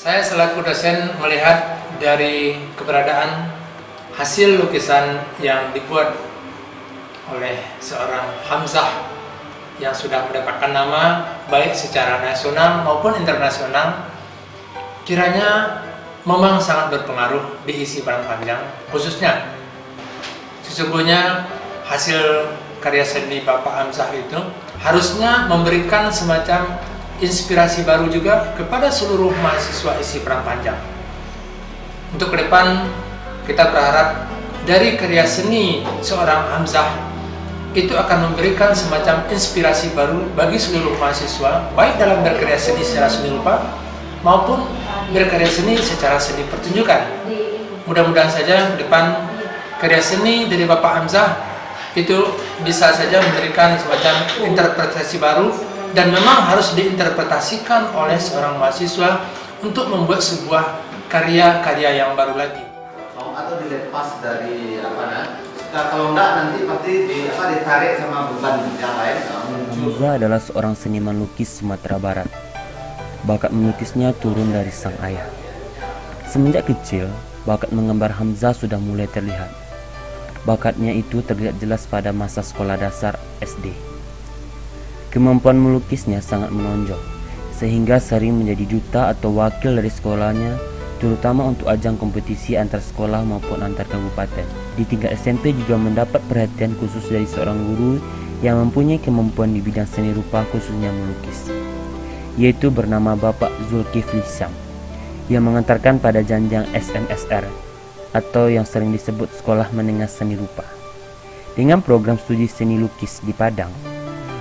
Saya selaku dosen melihat dari keberadaan hasil lukisan yang dibuat oleh seorang Hamzah yang sudah mendapatkan nama baik secara nasional maupun internasional, kiranya memang sangat berpengaruh di isi Padang Panjang. Khususnya sesungguhnya hasil karya seni Bapak Hamzah itu harusnya memberikan semacam inspirasi baru juga kepada seluruh mahasiswa isi Padang Panjang. Untuk ke depan kita berharap dari karya seni seorang Hamzah itu akan memberikan semacam inspirasi baru bagi seluruh mahasiswa, baik dalam berkarya seni secara seni rupa maupun berkarya seni secara seni pertunjukan. Mudah-mudahan saja ke depan karya seni dari Bapak Hamzah itu bisa saja memberikan semacam interpretasi baru dan memang harus diinterpretasikan oleh seorang mahasiswa untuk membuat sebuah karya-karya yang baru lagi. Atau dilepas dari kalau enggak nanti pasti ditarik sama beban yang lain. Hamzah adalah seorang seniman lukis Sumatera Barat. Bakat melukisnya turun dari sang ayah. Semenjak kecil, bakat menggambar Hamzah sudah mulai terlihat. Bakatnya itu terlihat jelas pada masa sekolah dasar SD. Kemampuan melukisnya sangat menonjol, sehingga sering menjadi duta atau wakil dari sekolahnya, terutama untuk ajang kompetisi antar sekolah maupun antar kabupaten. Di tingkat SMP juga mendapat perhatian khusus dari seorang guru yang mempunyai kemampuan di bidang seni rupa khususnya melukis, yaitu bernama Bapak Zulkifli Syam, yang mengantarkan pada jenjang SMSR atau yang sering disebut Sekolah Menengah Seni Rupa. Dengan program studi seni lukis di Padang,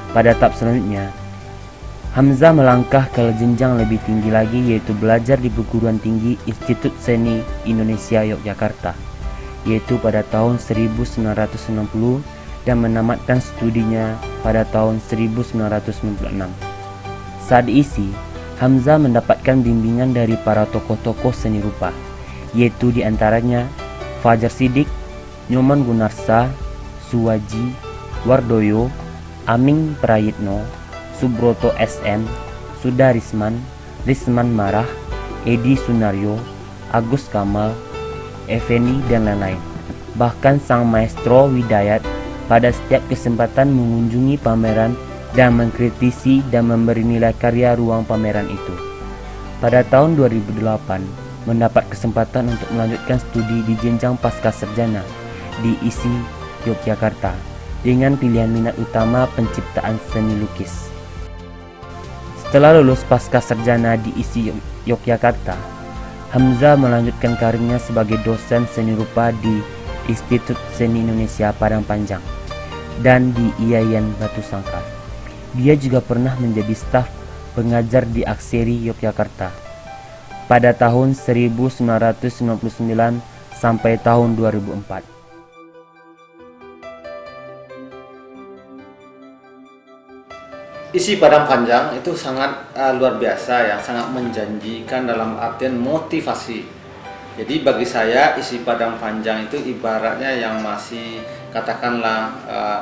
pada tahap selanjutnya, Hamzah melangkah ke jenjang lebih tinggi lagi, yaitu belajar di perguruan tinggi Institut Seni Indonesia Yogyakarta, yaitu pada tahun 1960 dan menamatkan studinya pada tahun 1996. Saat diisi, Hamzah mendapatkan bimbingan dari para tokoh-tokoh seni rupa, yaitu diantaranya Fajar Sidik, Nyoman Gunarsa, Suwaji, Wardoyo, Aming Prayitno, Subroto SM, Sudarisman, Risman Marah, Edi Sunaryo, Agus Kamal, Effendi dan lain-lain. Bahkan sang maestro Widayat pada setiap kesempatan mengunjungi pameran dan mengkritisi dan memberi nilai karya ruang pameran itu. Pada tahun 2008, mendapat kesempatan untuk melanjutkan studi di jenjang pasca sarjana di ISI Yogyakarta dengan pilihan minat utama penciptaan seni lukis. Setelah lulus pasca sarjana di ISI Yogyakarta, Hamzah melanjutkan karirnya sebagai dosen seni rupa di Institut Seni Indonesia Padang Panjang dan di IAIN Batu Sangkar. Dia juga pernah menjadi staf pengajar di Akseri Yogyakarta pada tahun 1999 sampai tahun 2004. Isi Padang Panjang itu sangat luar biasa ya, sangat menjanjikan dalam artian motivasi. Jadi bagi saya isi Padang Panjang itu ibaratnya yang masih katakanlah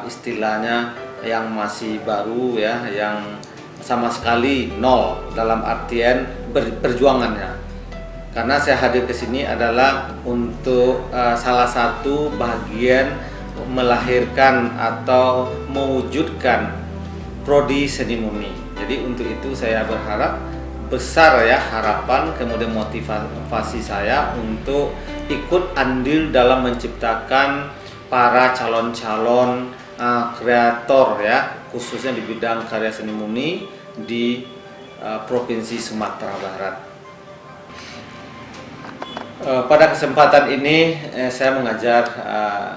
istilahnya yang masih baru ya, yang sama sekali nol dalam artian perjuangannya. Karena saya hadir ke sini adalah untuk salah satu bagian melahirkan atau mewujudkan prodi seni murni. Jadi untuk itu saya berharap besar ya harapan, kemudian motivasi saya untuk ikut andil dalam menciptakan para calon-calon kreator ya, khususnya di bidang karya seni murni di Provinsi Sumatera Barat. Pada kesempatan ini saya mengajar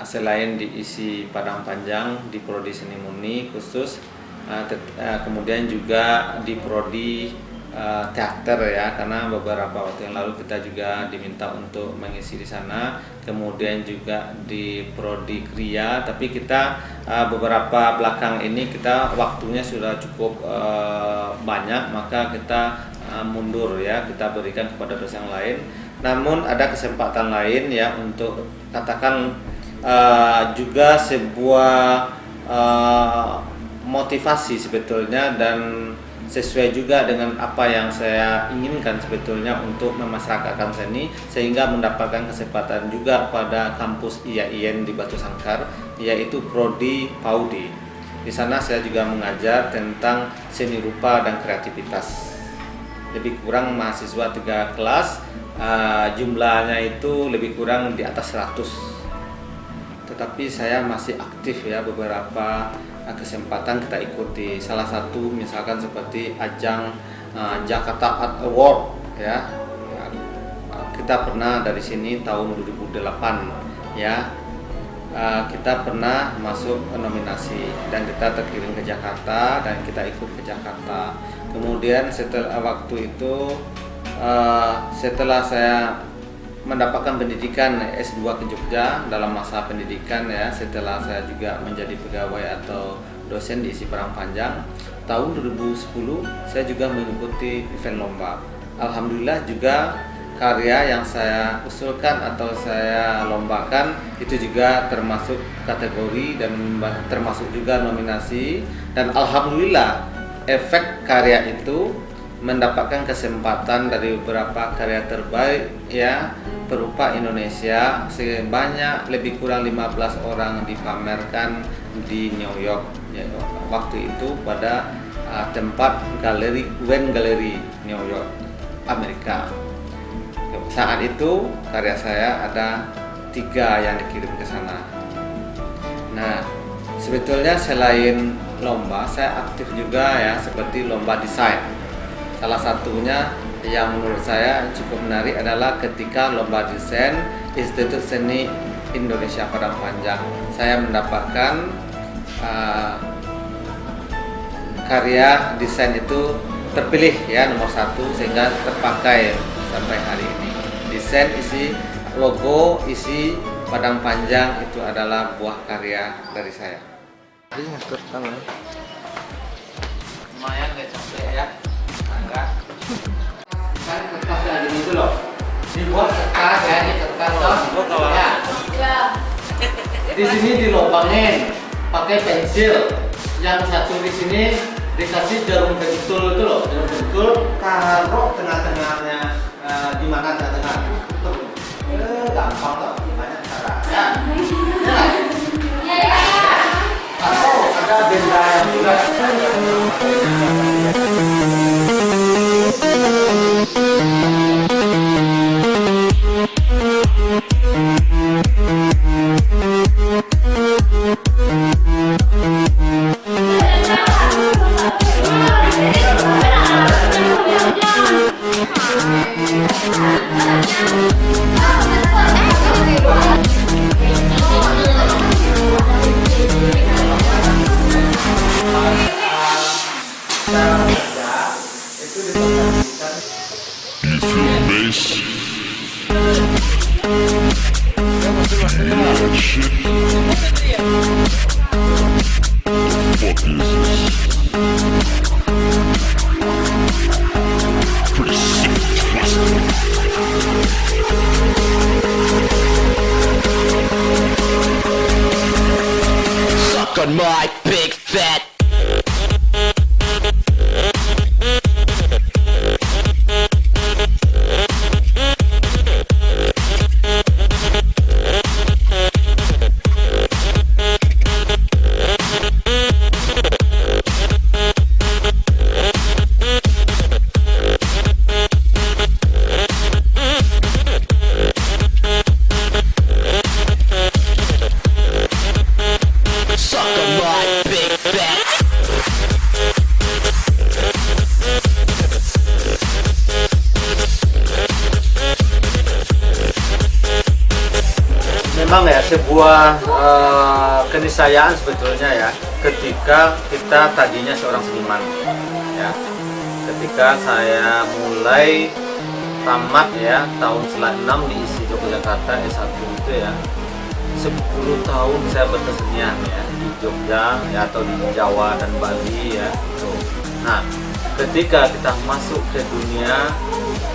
selain di ISI Padang Panjang di prodi seni murni khusus, kemudian juga di prodi teater ya, karena beberapa waktu yang lalu kita juga diminta untuk mengisi di sana, kemudian juga di prodi kriya, tapi kita beberapa belakang ini kita waktunya sudah cukup banyak, maka kita mundur ya, kita berikan kepada dosen yang lain. Namun ada kesempatan lain ya untuk katakan juga sebuah motivasi sebetulnya dan sesuai juga dengan apa yang saya inginkan sebetulnya untuk memasyarakatkan seni, sehingga mendapatkan kesempatan juga pada kampus IAIN di Batu Sangkar, yaitu Prodi Paudi. Di sana saya juga mengajar tentang seni rupa dan kreativitas. Lebih kurang mahasiswa 3 kelas, jumlahnya itu lebih kurang di atas 100. Tetapi saya masih aktif ya, beberapa kesempatan kita ikuti. Salah satu misalkan seperti ajang Jakarta Art Award ya. Kita pernah dari sini tahun 2008 ya. Kita pernah masuk nominasi dan kita terkirim ke Jakarta dan kita ikut ke Jakarta. Kemudian setelah waktu itu setelah saya mendapatkan pendidikan S2 ke Jogja, dalam masa pendidikan ya, setelah saya juga menjadi pegawai atau dosen di ISI Padang Panjang, tahun 2010 saya juga mengikuti event lomba. Alhamdulillah juga karya yang saya usulkan atau saya lombakan itu juga termasuk kategori dan termasuk juga nominasi, dan alhamdulillah efek karya itu mendapatkan kesempatan dari beberapa karya terbaik ya berupa Indonesia, sebanyak lebih kurang 15 orang dipamerkan di New York ya, waktu itu pada tempat galeri Wayne Gallery New York, Amerika. Saat itu karya saya ada 3 yang dikirim ke sana. Nah, sebetulnya selain lomba saya aktif juga ya, seperti lomba desain. Salah satunya yang menurut saya cukup menarik adalah ketika lomba desain Institut Seni Indonesia Padang Panjang. Saya mendapatkan karya desain itu terpilih ya nomor 1, sehingga terpakai sampai hari ini. Desain isi logo isi Padang Panjang itu adalah buah karya dari saya. Jadi ngatur tangan. Lumayan gak capek ya. Enggak. Kan kertas kayak gini itu loh. Dibuat kertas ya, ditekan loh. Ya. Di sini dilobangin pakai pensil. Yang satu di sini dikasih jarum pentul itu loh, jarum pentul, taruh tengah-tengahnya, di mana tengah-tengah itu. Gampang loh, banyak cara. Ya. Ya. Atau ada benda yang juga. On my big fat. Suck on my big fat. Memang ya sebuah keniscayaan sebetulnya ya, ketika kita tadinya seorang seniman ya. Ketika saya mulai tamat ya tahun 96 di ISI Yogyakarta S1 itu ya, 10 tahun saya berkesenian ya di Jogja ya, atau di Jawa dan Bali ya. Nah, ketika kita masuk ke dunia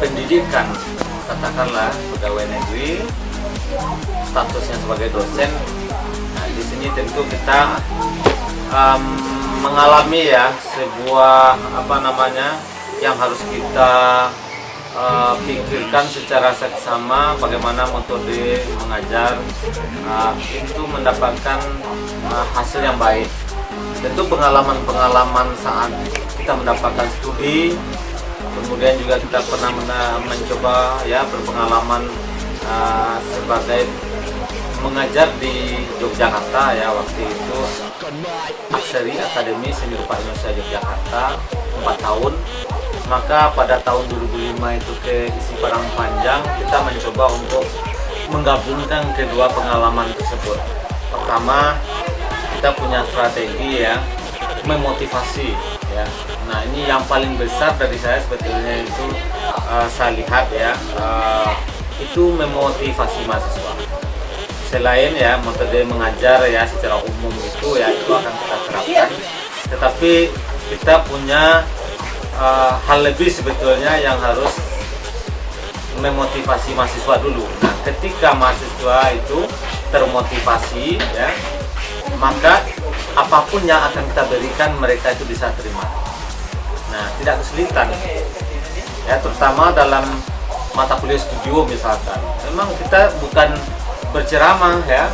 pendidikan, katakanlah pegawai negeri, statusnya sebagai dosen, nah di sini tentu kita mengalami ya sebuah yang harus kita pikirkan secara seksama bagaimana metode mengajar itu mendapatkan hasil yang baik. Tentu pengalaman-pengalaman saat kita mendapatkan studi, kemudian juga kita pernah mencoba ya berpengalaman sebagai mengajar di Yogyakarta ya, waktu itu Akseri Akademi Seni Rupa Indonesia Yogyakarta 4 tahun. Maka pada tahun 2005 itu ke Isi Padang Panjang kita mencoba untuk menggabungkan kedua pengalaman tersebut. Pertama, kita punya strategi ya memotivasi ya. Nah, ini yang paling besar dari saya sebetulnya itu saya lihat ya itu memotivasi mahasiswa. Selain ya metode mengajar ya secara umum itu akan kita terapkan, tetapi kita punya hal lebih sebetulnya yang harus memotivasi mahasiswa dulu. Nah, ketika mahasiswa itu termotivasi ya, maka apapun yang akan kita berikan mereka itu bisa terima. Nah, tidak kesulitan ya, terutama dalam mata kuliah studio misalkan. Memang kita bukan berceramah ya,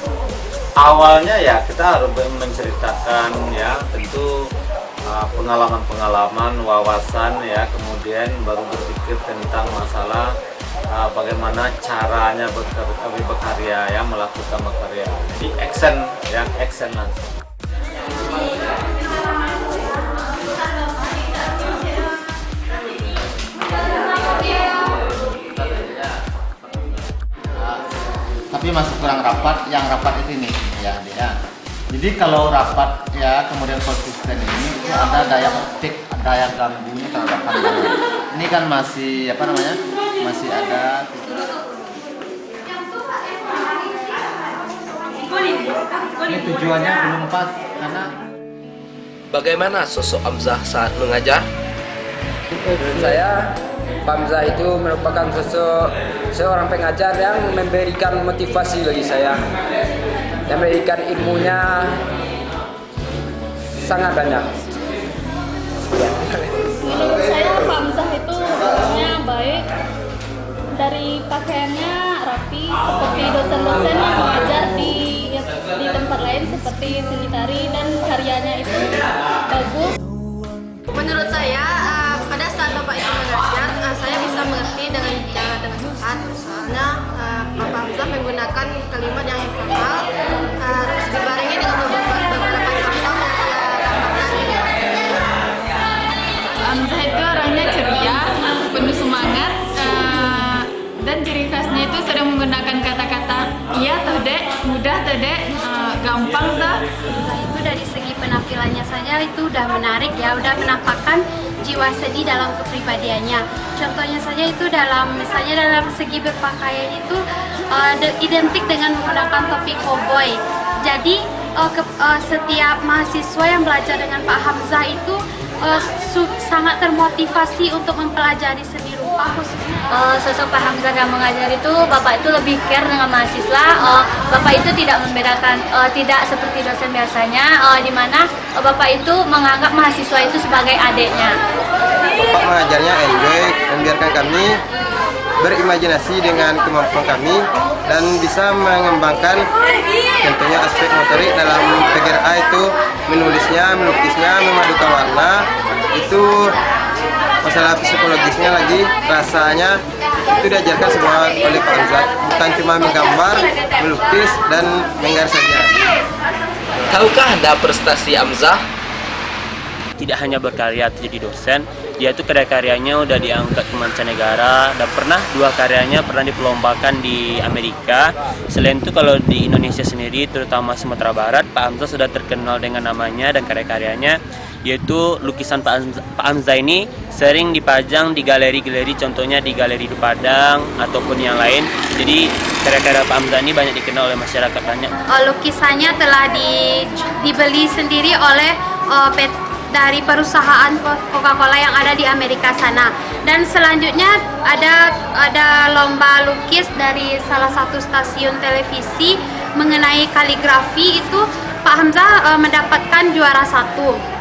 awalnya ya kita harus menceritakan ya tentu pengalaman-pengalaman, wawasan ya, kemudian baru berpikir tentang masalah bagaimana caranya berkarya ya, melakukan berkarya. Jadi action langsung. Tapi masih kurang rapat, yang rapat itu nih ya adik ya. Jadi kalau rapat ya kemudian konsisten ini itu ada daya petik, daya ganggunya terhadap pandangan. Ini kan masih masih ada. Ini tujuannya belum pas karena. Bagaimana sosok Hamzah saat mengajar? Menurut saya, Pak Hamzah itu merupakan seorang pengajar yang memberikan motivasi bagi saya, yang memberikan ilmunya sangat banyak. Menurut saya Pak Hamzah itu orangnya baik, dari pakaiannya rapi seperti dosen-dosen yang mengajar di tempat lain seperti seni tari, dan karyanya itu bagus. Menurut saya pada saat Bapak itu mengajar, saya bisa mengerti dengan cepat. Soalnya Bapak Hamzah menggunakan kalimat yang informal, terus dibarengi dengan beberapa contoh Hamzah itu orangnya ceria, penuh semangat, dan ciri khasnya itu sering menggunakan kata-kata iya toh dek, mudah toh dek, gampang toh. itu dari segi penampilannya saja itu udah menarik ya, udah menampakkan jiwa seni dalam kepribadiannya. Contohnya saja itu misalnya dalam segi berpakaian itu identik dengan menggunakan topi koboi. Jadi setiap mahasiswa yang belajar dengan Pak Hamzah itu sangat termotivasi untuk mempelajari seni rupa khususnya. Sosok Pak Hamzah dalam mengajar itu, Bapak itu lebih care dengan mahasiswa. Bapak itu tidak membedakan, tidak seperti dosen biasanya, di mana Bapak itu menganggap mahasiswa itu sebagai adiknya. Bapak mengajarnya enjoy, membiarkan kami berimajinasi dengan kemampuan kami dan bisa mengembangkan tentunya aspek motorik dalam PGRA itu menulisnya, melukisnya, memadukan warna, itu masalah psikologisnya lagi, rasanya itu diajarkan semua oleh Pak Hamzah, bukan cuma menggambar, melukis, dan menggaris saja. Tahukah Anda prestasi Hamzah? Tidak hanya berkarya atau jadi dosen, dia itu karya-karyanya udah diangkat ke mancanegara, dan pernah 2 karyanya pernah diperlombakan di Amerika. Selain itu kalau di Indonesia sendiri, terutama Sumatera Barat, Pak Hamzah sudah terkenal dengan namanya dan karya-karyanya, yaitu lukisan Pak Hamzah ini sering dipajang di galeri-galeri, contohnya di Galeri di Padang ataupun yang lain. Jadi karya-karya Pak Hamzah ini banyak dikenal oleh masyarakat banyak. Lukisannya telah dibeli sendiri oleh dari perusahaan Coca-Cola yang ada di Amerika sana. Dan selanjutnya ada lomba lukis dari salah satu stasiun televisi mengenai kaligrafi, itu Pak Hamzah mendapatkan juara 1.